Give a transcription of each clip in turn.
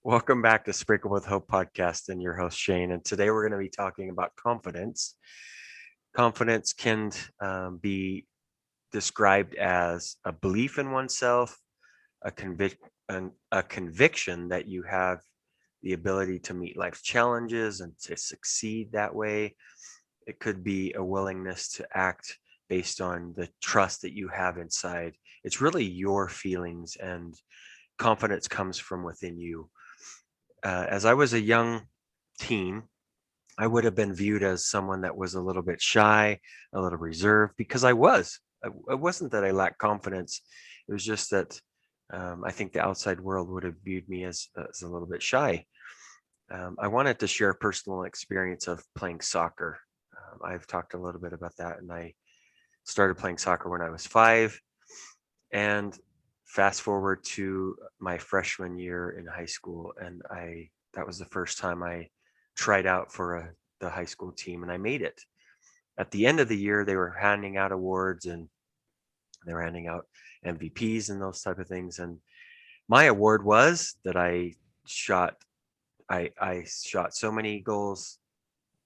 Welcome back to Sprinkle with Hope podcast and your host Shane. And today we're going to be talking about confidence. Confidence can be described as a belief in oneself, a conviction that you have the ability to meet life's challenges and to succeed that way. It could be a willingness to act based on the trust that you have inside. It's really your feelings, and confidence comes from within you. As I was a young teen, I would have been viewed as someone that was a little bit shy, a little reserved, because I was. It wasn't that I lacked confidence. It was just that I think the outside world would have viewed me as a little bit shy. I wanted to share a personal experience of playing soccer. I've talked a little bit about that, and I started playing soccer when I was 5. And fast forward to my freshman year in high school, and I that was the first time I tried out for the high school team, and I made it. At the end of the year, they were handing out awards, and they were handing out MVPs and those type of things. And my award was that shot I shot so many goals,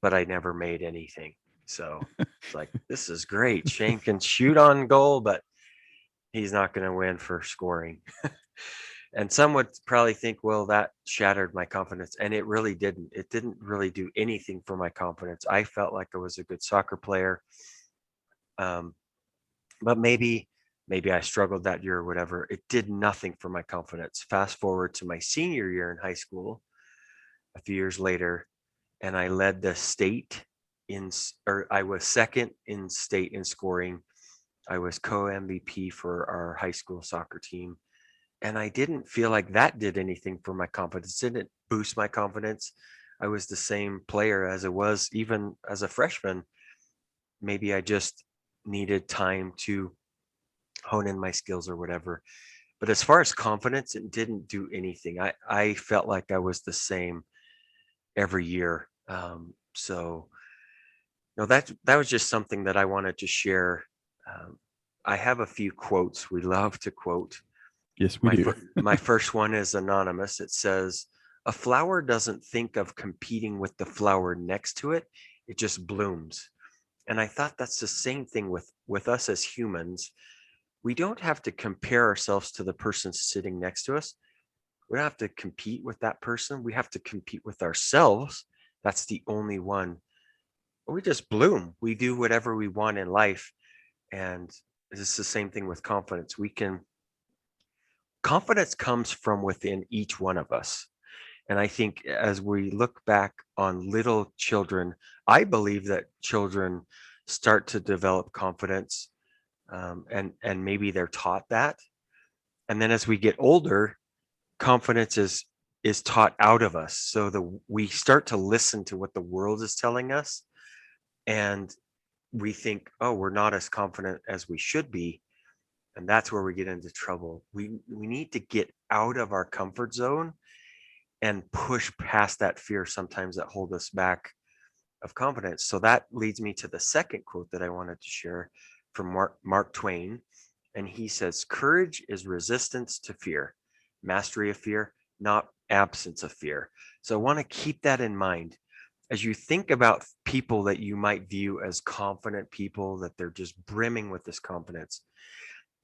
but I never made anything. So it's like, this is great. Shane can shoot on goal, but he's not going to win for scoring. And some would probably think, well, that shattered my confidence. And it really didn't. It didn't really do anything for my confidence. I felt like I was a good soccer player. Um, but maybe I struggled that year or whatever. It did nothing for my confidence. Fast forward to my senior year in high school, a few years later, and I led the state or I was second in state in scoring. I was co MVP for our high school soccer team. And I didn't feel like that did anything for my confidence. It didn't boost my confidence. I was the same player as it was even as a freshman. Maybe I just needed time to hone in my skills or whatever. But as far as confidence, it didn't do anything. I felt like I was the same every year. So no, that was just something that I wanted to share. Um, I have a few quotes we love to quote. Yes, we do. My first one is anonymous. It says, "A flower doesn't think of competing with the flower next to it. It just blooms." And I thought that's the same thing with us as humans. We don't have to compare ourselves to the person sitting next to us. We don't have to compete with that person. We have to compete with ourselves. That's the only one. We just bloom. We do whatever we want in life. And it's the same thing with confidence. Confidence comes from within each one of us. And I think as we look back on little children, I believe that children start to develop confidence, and maybe they're taught that. And then as we get older, confidence is taught out of us. So we start to listen to what the world is telling us, and we think, oh, we're not as confident as we should be, and that's where we get into trouble. We need to get out of our comfort zone and push past that fear sometimes that hold us back of confidence. So that leads me to the second quote that I wanted to share from Mark Twain. And he says, "Courage is resistance to fear, mastery of fear, not absence of fear." So I want to keep that in mind as you think about people that you might view as confident people, that they're just brimming with this confidence.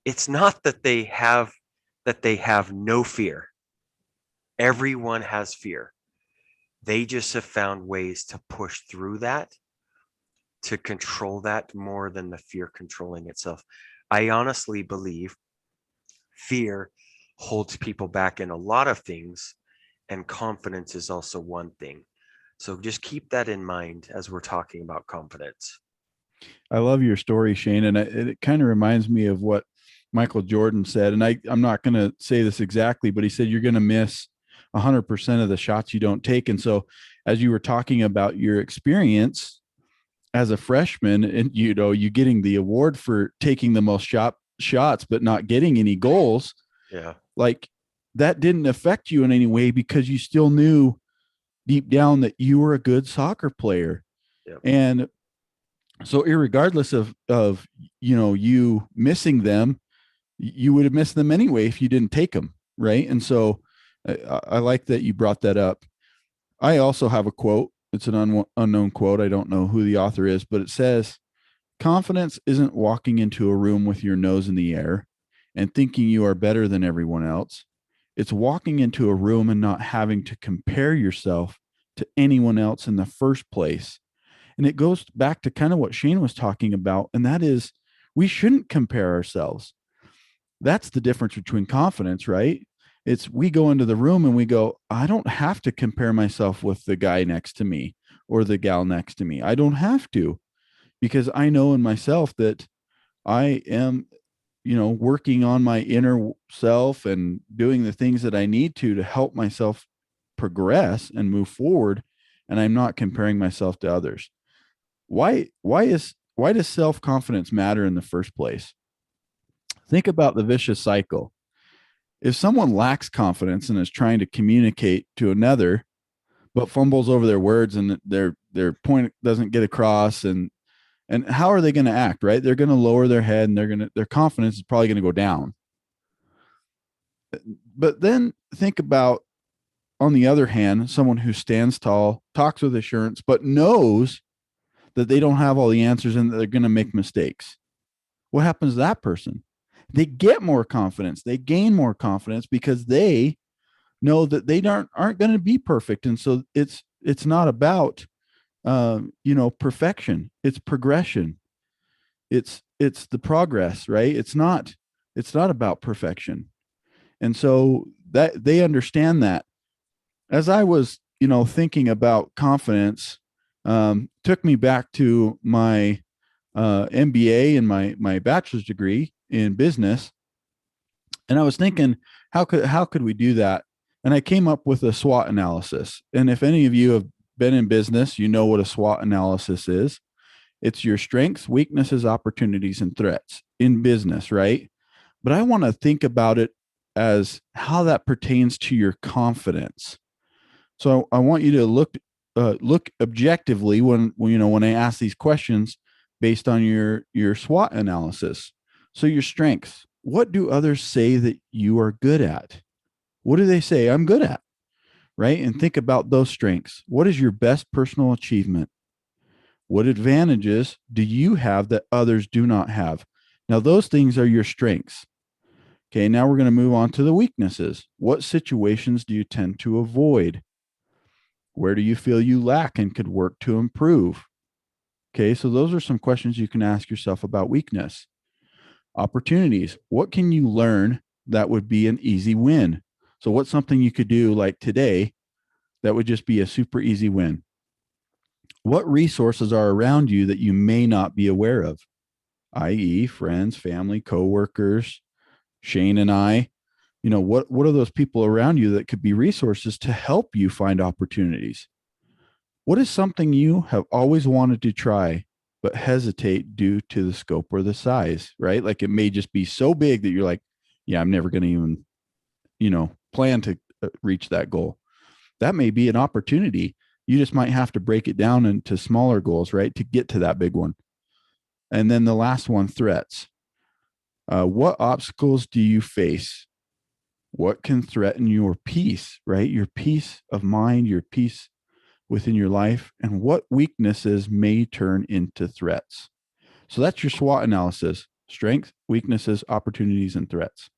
It's not that they have no fear. Everyone has fear. They just have found ways to push through that, to control that more than the fear controlling itself. I honestly believe fear holds people back in a lot of things, and confidence is also one thing. So just keep that in mind as we're talking about confidence. I love your story, Shane, and it kind of reminds me of what Michael Jordan said. And I'm not going to say this exactly, but he said you're going to miss 100% of the shots you don't take. And so, as you were talking about your experience as a freshman, and you getting the award for taking the most shots, but not getting any goals, Yeah. like that didn't affect you in any way because you still knew deep down that you were a good soccer player. Yep. And so irregardless of you missing them, you would have missed them anyway if you didn't take them, right? And so I like that you brought that up. I also have a quote. It's an unknown quote. I don't know who the author is, but it says, confidence isn't walking into a room with your nose in the air and thinking you are better than everyone else. It's walking into a room and not having to compare yourself to anyone else in the first place. And it goes back to kind of what Shane was talking about, and that is we shouldn't compare ourselves. That's the difference between confidence, right? It's we go into the room and we go, I don't have to compare myself with the guy next to me or the gal next to me. I don't have to, because I know in myself that I am, working on my inner self and doing the things that I need to help myself progress and move forward. And I'm not comparing myself to others. Why does self-confidence matter in the first place? Think about the vicious cycle. If someone lacks confidence and is trying to communicate to another but fumbles over their words and their point doesn't get across, and how are they going to act, right? They're going to lower their head, and their confidence is probably going to go down. But then think about, on the other hand, someone who stands tall, talks with assurance, but knows that they don't have all the answers and that they're going to make mistakes. What happens to that person? They get more confidence. They gain more confidence because they know that they aren't going to be perfect, and so it's not about perfection. It's progression. It's the progress, right? It's not about perfection. And so that they understand that. As I was, thinking about confidence, took me back to my MBA and my bachelor's degree in business, and I was thinking, how could we do that? And I came up with a SWOT analysis. And if any of you have been in business, you know what a SWOT analysis is. It's your strengths, weaknesses, opportunities, and threats in business, right? But I want to think about it as how that pertains to your confidence. So I want you to look objectively when I ask these questions based on your SWOT analysis. So your strengths. What do others say that you are good at? What do they say I'm good at? Right? And think about those strengths. What is your best personal achievement? What advantages do you have that others do not have? Now, those things are your strengths. Okay, now we're going to move on to the weaknesses. What situations do you tend to avoid? Where do you feel you lack and could work to improve? Okay, so those are some questions you can ask yourself about weakness. Opportunities. What can you learn that would be an easy win? So, what's something you could do like today that would just be a super easy win? What resources are around you that you may not be aware of, i.e., friends, family, coworkers, Shane and I? What are those people around you that could be resources to help you find opportunities? What is something you have always wanted to try but hesitate due to the scope or the size, right? Like it may just be so big that you're like, yeah, I'm never going to even, plan to reach that goal. That may be an opportunity. You just might have to break it down into smaller goals, right, to get to that big one. And then the last one, threats. What obstacles do you face? What can threaten your peace, right? Your peace of mind, your peace within your life, and what weaknesses may turn into threats. So that's your SWOT analysis: strengths, weaknesses, opportunities, and threats.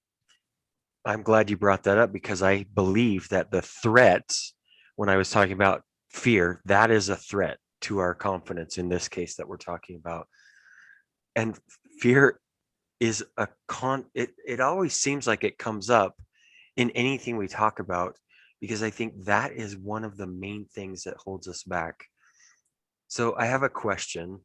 I'm glad you brought that up because I believe that the threats, when I was talking about fear, that is a threat to our confidence in this case that we're talking about. And fear is it always seems like it comes up in anything we talk about because I think that is one of the main things that holds us back. So I have a question,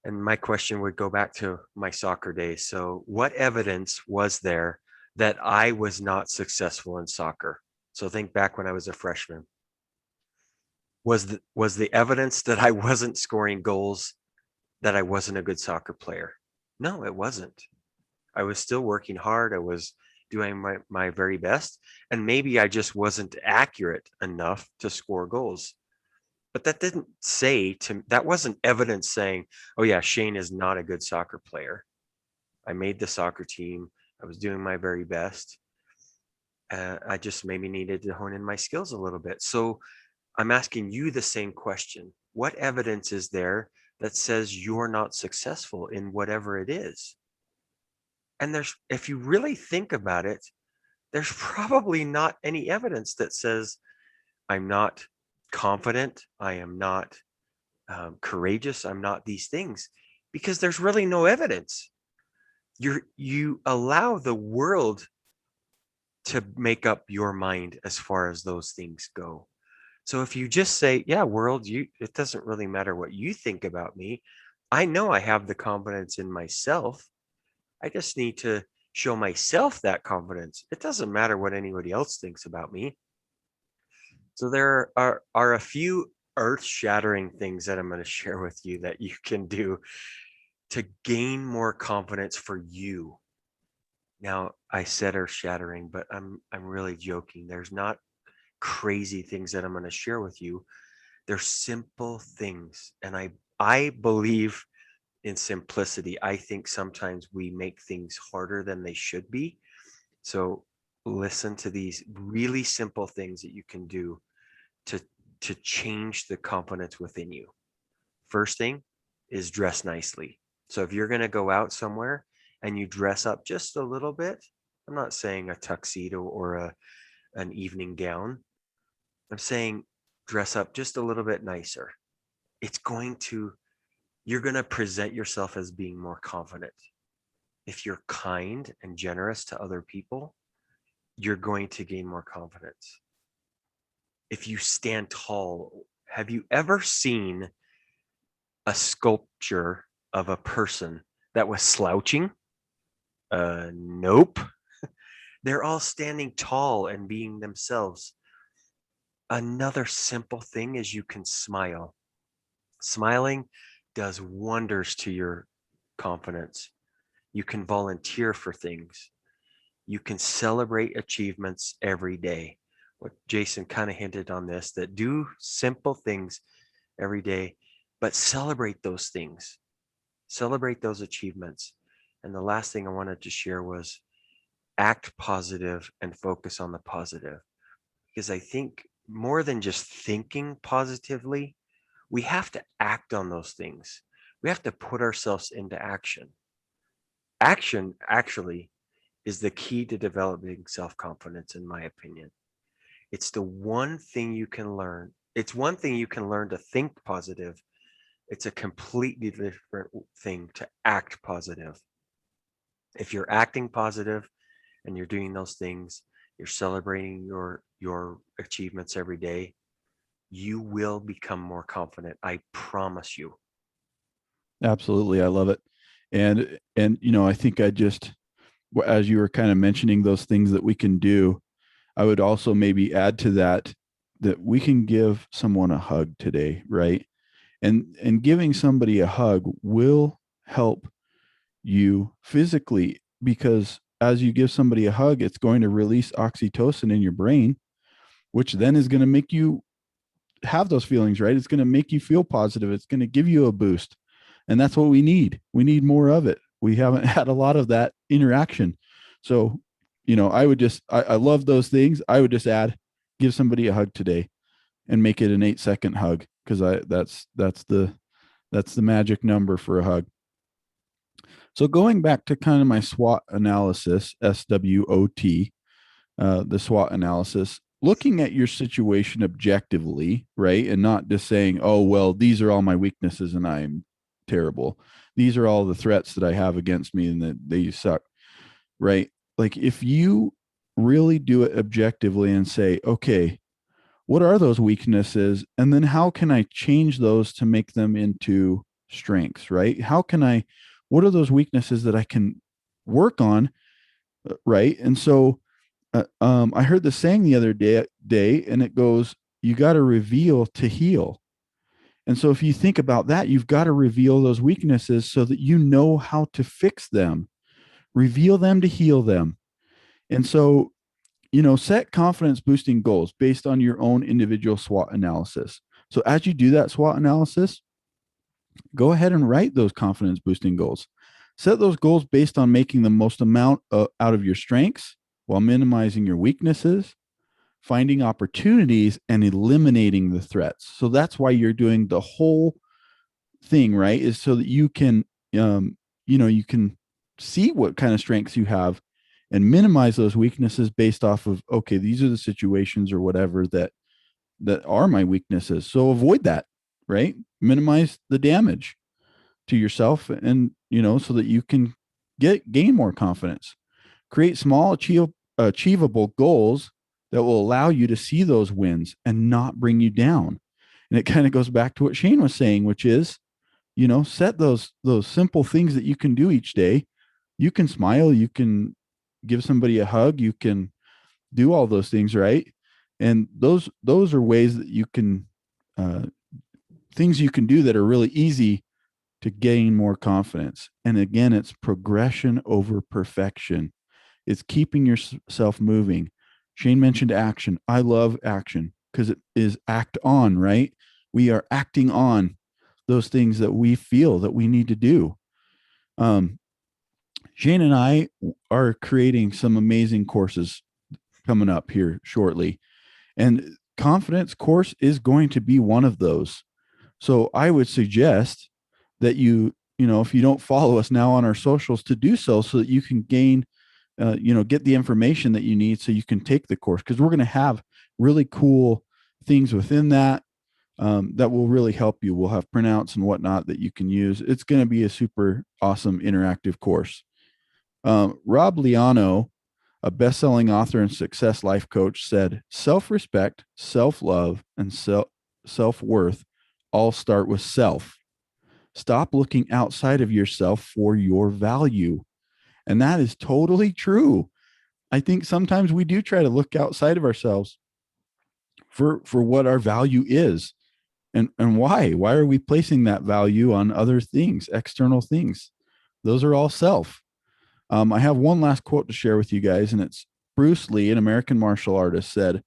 and my question would go back to my soccer days. So what evidence was there that I was not successful in soccer? So think back when I was a freshman. Was the evidence that I wasn't scoring goals that I wasn't a good soccer player? No, it wasn't. I was still working hard. I was doing my very best. And maybe I just wasn't accurate enough to score goals. But that wasn't evidence saying, oh, yeah, Shane is not a good soccer player. I made the soccer team. I was doing my very best. I just maybe needed to hone in my skills a little bit. So I'm asking you the same question. What evidence is there that says you're not successful in whatever it is? And if you really think about it, there's probably not any evidence that says I'm not confident, I am not courageous, I'm not these things, because there's really no evidence. You allow the world to make up your mind as far as those things go. So if you just say, yeah, world, it doesn't really matter what you think about me. I know I have the confidence in myself. I just need to show myself that confidence. It doesn't matter what anybody else thinks about me. So there are a few earth-shattering things that I'm going to share with you that you can do to gain more confidence for you. Now, I said earth-shattering, but I'm really joking. There's not crazy things that I'm going to share with you. They're simple things, and I believe in simplicity. I think sometimes we make things harder than they should be. So listen to these really simple things that you can do to to change the confidence within you. First thing is dress nicely. So if you're going to go out somewhere and you dress up just a little bit, I'm not saying a tuxedo or an evening gown. I'm saying dress up just a little bit nicer. It's going to You're going to present yourself as being more confident. If you're kind and generous to other people, you're going to gain more confidence. If you stand tall, have you ever seen a sculpture of a person that was slouching? Nope. They're all standing tall and being themselves. Another simple thing is you can smile. Smiling does wonders to your confidence. You can volunteer for things. You can celebrate achievements every day. What Jason kind of hinted on this, that do simple things every day, but celebrate those things, celebrate those achievements. And the last thing I wanted to share was act positive and focus on the positive. Because I think more than just thinking positively, we have to act on those things. We have to put ourselves into action. Action actually is the key to developing self confidence, in my opinion. It's the one thing you can learn. It's one thing you can learn to think positive. It's a completely different thing to act positive. If you're acting positive and you're doing those things, you're celebrating your achievements every day, you will become more confident. I promise you. Absolutely. I love it. And I think as you were kind of mentioning those things that we can do, I would also maybe add to that that we can give someone a hug today, right? And giving somebody a hug will help you physically, because as you give somebody a hug, it's going to release oxytocin in your brain, which then is going to make you have those feelings, right? It's going to make you feel positive. It's going to give you a boost. And that's what we need. We need more of it. We haven't had a lot of that interaction. So, I love those things. I would just add, give somebody a hug today and make it an 8-second hug. Cause that's the magic number for a hug. So going back to kind of my SWOT analysis, SWOT, the SWOT analysis, looking at your situation objectively, right? And not just saying, oh, well, these are all my weaknesses and I'm terrible. These are all the threats that I have against me and that they suck, right? Like if you really do it objectively and say, okay, what are those weaknesses? And then how can I change those to make them into strengths, right? What are those weaknesses that I can work on, right? And so I heard the saying the other day, and it goes, "You got to reveal to heal." And so, if you think about that, you've got to reveal those weaknesses so that you know how to fix them, reveal them to heal them. And so, set confidence boosting goals based on your own individual SWOT analysis. So, as you do that SWOT analysis, go ahead and write those confidence boosting goals. Set those goals based on making the most amount out of your strengths while minimizing your weaknesses, finding opportunities, and eliminating the threats. So that's why you're doing the whole thing, right? Is so that you can, you can see what kind of strengths you have and minimize those weaknesses based off of, okay, these are the situations or whatever that are my weaknesses. So avoid that, right? Minimize the damage to yourself, and so that you can gain more confidence. Create small achievable goals that will allow you to see those wins and not bring you down. And it kind of goes back to what Shane was saying, which is, set those simple things that you can do each day. You can smile, you can give somebody a hug, you can do all those things, right? And those are ways that you can, uh, things you can do that are really easy to gain more confidence. And again, it's progression over perfection. It's keeping yourself moving. Shane mentioned action. I love action because it is act on, right? We are acting on those things that we feel that we need to do. Um, Shane and I are creating some amazing courses coming up here shortly. And confidence course is going to be one of those. So I would suggest that if you don't follow us now on our socials, to do so that you can gain, get the information that you need so you can take the course, because we're going to have really cool things within that that will really help you. We'll have printouts and whatnot that you can use. It's going to be a super awesome interactive course. Rob Liano, a best-selling author and success life coach, said, "Self-respect, self-love, and self-worth all start with self. Stop looking outside of yourself for your value." And that is totally true. I think sometimes we do try to look outside of ourselves for what our value is. And why are we placing that value on other things, external things? Those are all self. I have one last quote to share with you guys, and it's Bruce Lee, an American martial artist, said,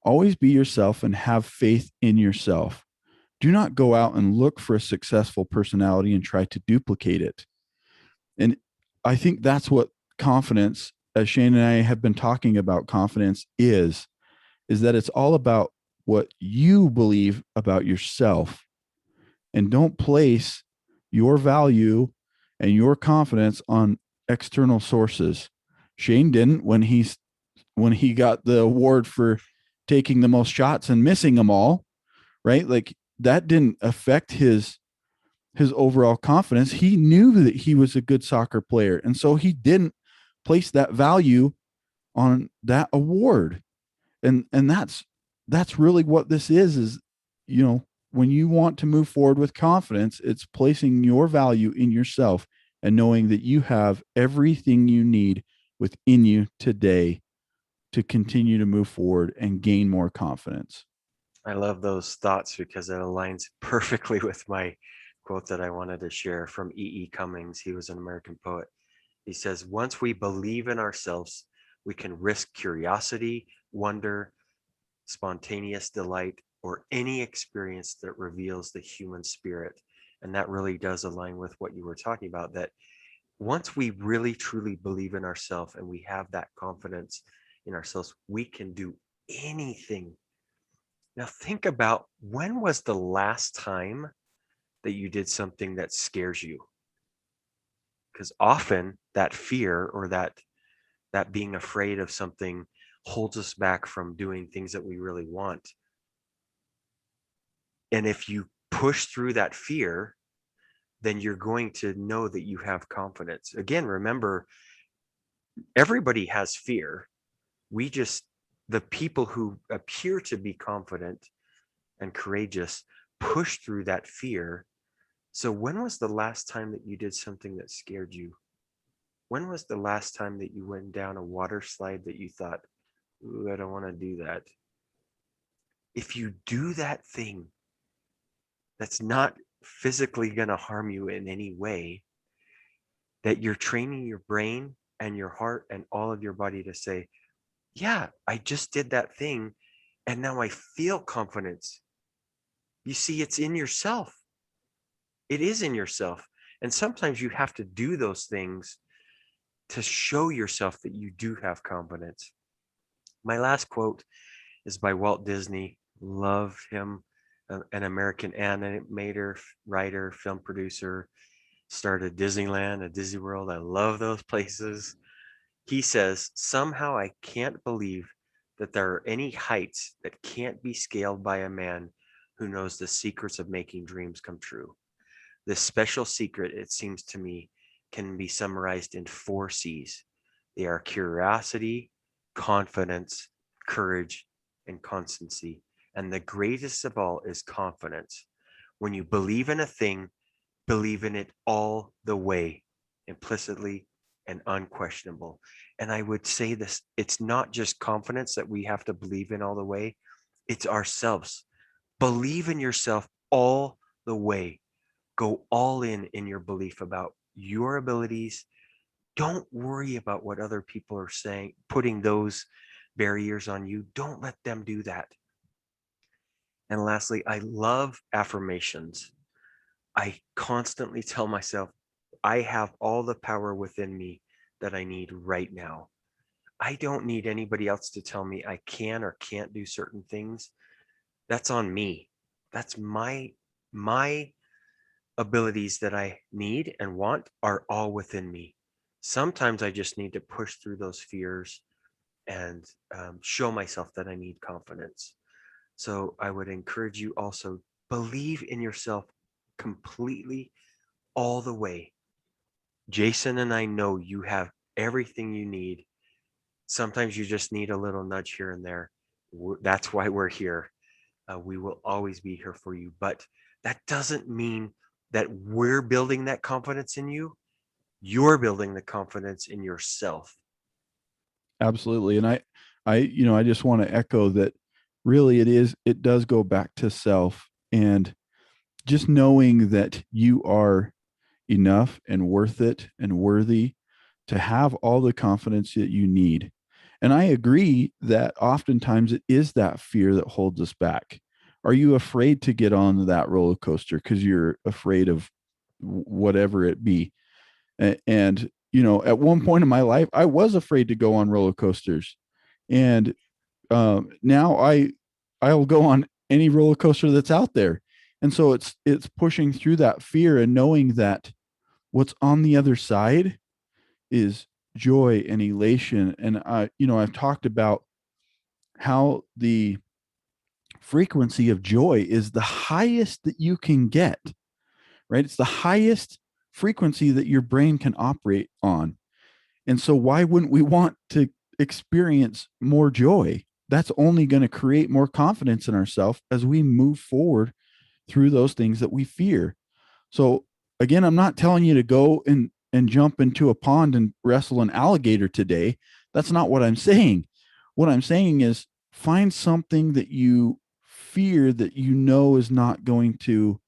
"Always be yourself and have faith in yourself. Do not go out and look for a successful personality and try to duplicate it." And I think that's what confidence, as Shane and I have been talking about confidence, is that it's all about what you believe about yourself, and don't place your value and your confidence on external sources. Shane didn't when he got the award for taking the most shots and missing them all, right? Like that didn't affect his overall confidence. He knew that he was a good soccer player, and so he didn't place that value on that award. And that's really what this is, when you want to move forward with confidence, it's placing your value in yourself and knowing that you have everything you need within you today to continue to move forward and gain more confidence. I love those thoughts because it aligns perfectly with my quote that I wanted to share from E. E. Cummings. He was an American poet. He says, "Once we believe in ourselves, we can risk curiosity, wonder, spontaneous delight, or any experience that reveals the human spirit." And that really does align with what you were talking about, that once we really truly believe in ourselves and we have that confidence in ourselves, we can do anything. Now, think about, when was the last time that you did something that scares you? Because often that fear, or that being afraid of something, holds us back from doing things that we really want. And if you push through that fear, then you're going to know that you have confidence. Again, remember, everybody has fear. We just, the people who appear to be confident and courageous, push through that fear. So, when was the last time that you did something that scared you? When was the last time that you went down a water slide that you thought, "Ooh, I don't want to do that"? If you do that thing that's not physically going to harm you in any way, that you're training your brain and your heart and all of your body to say, "Yeah, I just did that thing and now I feel confidence." You see, it's in yourself. It is in yourself. And sometimes you have to do those things to show yourself that you do have confidence. My last quote is by Walt Disney. Love him, an American animator, writer, film producer, started Disneyland and Disney World. I love those places. He says, somehow I can't believe that there are any heights that can't be scaled by a man who knows the secrets of making dreams come true. This special secret, it seems to me, can be summarized in four C's. They are curiosity, confidence, courage, and constancy. And the greatest of all is confidence. When you believe in a thing, believe in it all the way, implicitly and unquestionable. And I would say this, it's not just confidence that we have to believe in all the way, it's ourselves. Believe in yourself all the way. Go all in your belief about your abilities. Don't worry about what other people are saying, putting those barriers on you. Don't let them do that. And lastly, I love affirmations. I constantly tell myself, I have all the power within me that I need right now. I don't need anybody else to tell me I can or can't do certain things. That's on me. That's my abilities that I need and want are all within me. Sometimes I just need to push through those fears and show myself that I need confidence. So I would encourage you also believe in yourself completely all the way. Jason and I know you have everything you need. Sometimes you just need a little nudge here and there. That's why we're here. We will always be here for you. But that doesn't mean that we're building that confidence in you. You're building the confidence in yourself. Absolutely. And I just want to echo that really it does go back to self and just knowing that you are enough and worth it and worthy to have all the confidence that you need. And I agree that oftentimes it is that fear that holds us back. Are you afraid to get on that roller coaster because you're afraid of whatever it be? And, at one point in my life, I was afraid to go on roller coasters. And now I'll go on any roller coaster that's out there. And so it's pushing through that fear and knowing that what's on the other side is joy and elation. And I've talked about how the frequency of joy is the highest that you can get, right? It's the highest frequency that your brain can operate on. And so why wouldn't we want to experience more joy? That's only going to create more confidence in ourselves as we move forward through those things that we fear. So again, I'm not telling you to go and jump into a pond and wrestle an alligator today. That's not what I'm saying. What I'm saying is find something that you fear that you know is not going to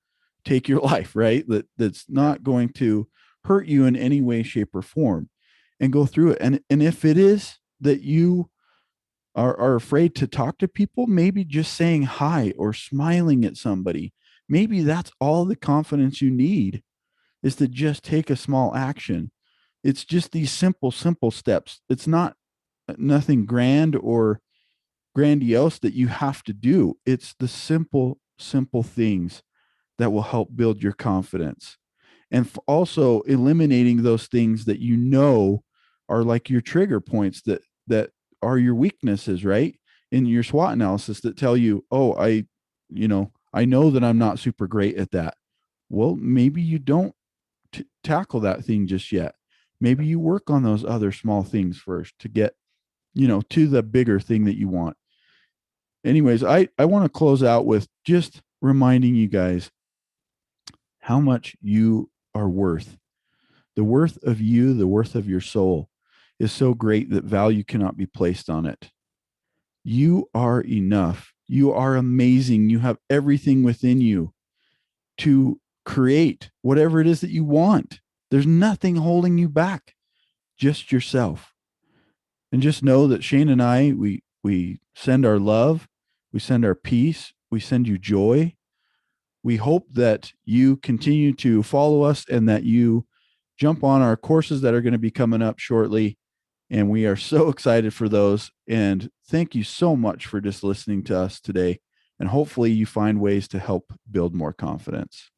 take your life, right? That's Yeah. not going to hurt you in any way, shape, or form, and go through it. And if it is that you are afraid to talk to people, maybe just saying hi or smiling at somebody, maybe that's all the confidence you need is to just take a small action. It's just these simple steps. It's not nothing grand or grandiose that you have to do. It's the simple things that will help build your confidence. And also eliminating those things that are like your trigger points that are your weaknesses, right? In your SWOT analysis that tell you, oh, I know that I'm not super great at that. Well, maybe you don't tackle that thing just yet. Maybe you work on those other small things first to get, to the bigger thing that you want. Anyways, I want to close out with just reminding you guys how much you are worth. The worth of you, the worth of your soul is so great that value cannot be placed on it. You are enough. You are amazing. You have everything within you to create whatever it is that you want. There's nothing holding you back, just yourself. And just know that Shane and I, we send our love, we send our peace, we send you joy. We hope that you continue to follow us and that you jump on our courses that are going to be coming up shortly. And we are so excited for those. And thank you so much for just listening to us today. And hopefully you find ways to help build more confidence.